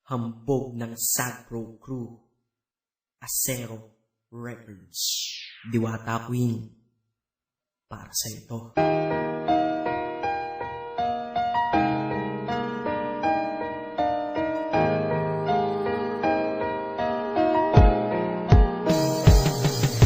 Hambog ng Sagpro Crew, Acero Records, Diwata Queen, para sa ito.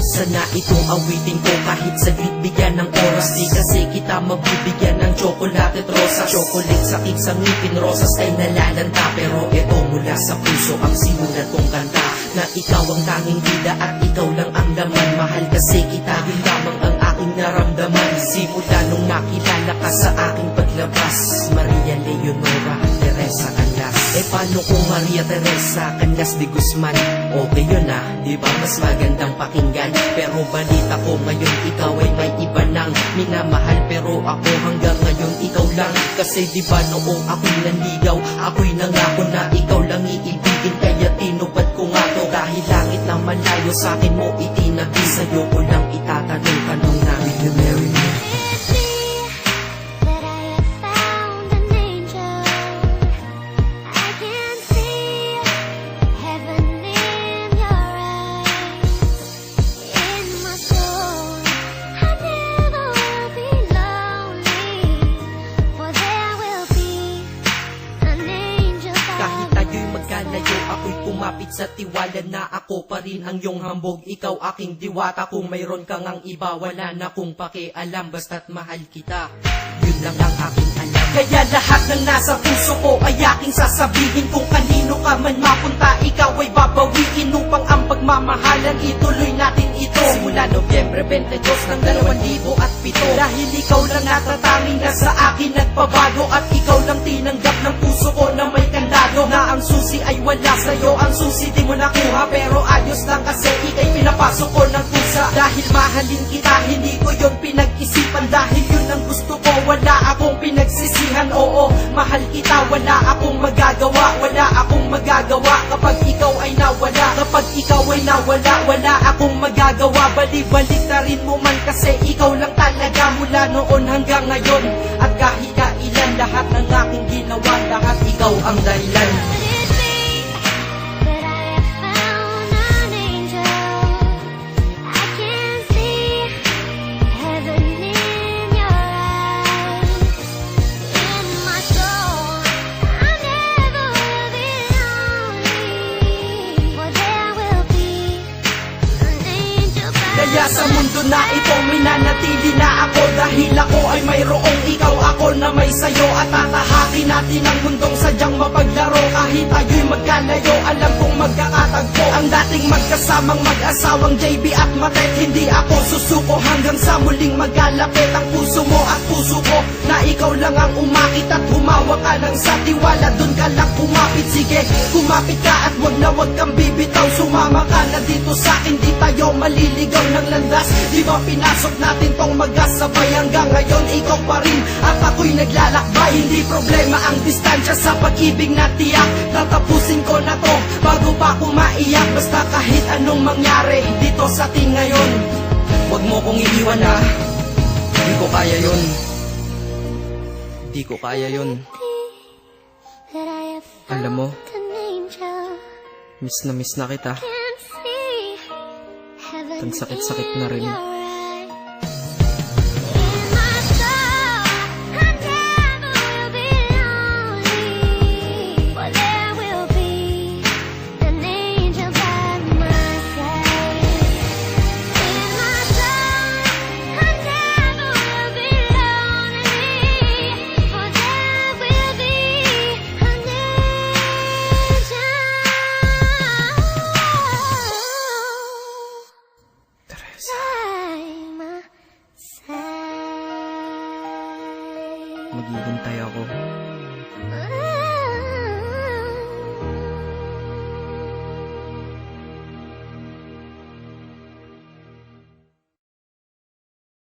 Sana itong awitin ko kahit saglit bigyan ng oras. Di kasi kita mabibigyan ng tsokolate at rosas. Chocolate sakit sa ngipin, rosas ay nalalanta. Pero ito mula sa puso ang sinulat kong kanta, na ikaw ang tanging bida at ikaw lang ang laman. Mahal kasi kita, yun lamang ang aking naramdaman. Simula nung nakilala ka sa aking paglabas, Maria Leonora Teresa Canlas. Paano kung Maria Teresa Canlas de Guzman? Okay yun di ba mas magandang pakinggan? Pero balita ko ngayon ikaw ay may iba nang minamahal. Pero ako hanggang ngayon ikaw lang. Kasi di ba noong ako'y nanligaw, ako'y nangako na ikaw lang iibigin. Kaya tinupad ko nga to, dahil langit na malayo sa akin mo itinabi. Sa'yo ko lang itatanong na, will you marry me? Ako'y kumapit sa tiwala na ako pa rin ang iyong hambog. Ikaw aking diwata, kung mayroon kang ang iba, wala na kung pakialam, basta't mahal kita. Yun lang ang aking alam. Kaya lahat ng nasa puso ko ay aking sasabihin. Kung kanino ka man mapunta, ikaw ay babawiin, upang ang pagmamahalan ituloy natin ito. Simula Nobyembre 22 ng 2007, dahil ikaw lang natatanging na sa akin nagpabago. At ikaw lang tinanggap ng puso ko na may kandado, na ang susi ay wala sa'yo, ang susi di mo nakuha. Pero ayos lang kasi ika'y pinapasok ko ng pusa. Dahil mahalin kita, hindi ko yun pinag-isipan. Dahil yun ang gusto ko, wala akong pinagsisihan. Oo, mahal kita, wala akong magagawa. Wala akong magagawa kapag ikaw ay nawala. Kapag ikaw ay nawala, wala akong magagawa. Balik-balik na rin mo man kasi ikaw lang talaga, mula noon hanggang ngayon. At kahit kailan, lahat ng aking ginawa, lahat ikaw ang dahilan. Kaya sa mundo na ito minanatili na ako, dahil ako ay mayroong ikaw, ako na may sayo. At tatahakin natin ang mundong sadyang mapaglaro. Kahit tayo'y magkalayo, alam kong magkakatagpo. Ang dating magkasamang mag-asawang JB at Matet, hindi ako susuko hanggang sa muling magkalapit. Ang puso mo at puso ko, na ikaw lang ang umakit. At humawak ka lang sa tiwala, dun ka lang kumapit. Sige, kumapit ka at wag na wag kang bibitaw. Sumama ka na dito sa'kin, di tayo maliligaw ng landas. Di ba pinasok natin tong magkasabay, hanggang ngayon ikaw pa rin at ako'y naglalakbay. Hindi problema ang distansya sa pag-ibig na tiyak. Tatapusin ko na to bago pa ako maiyak. Basta kahit anong mangyari dito sa atin ngayon, wag mo kong iiwan Di ko kaya yun. Di ko kaya yun. Alam mo, miss na kita. Ang sakit-sakit na rin. Maghihintay ako.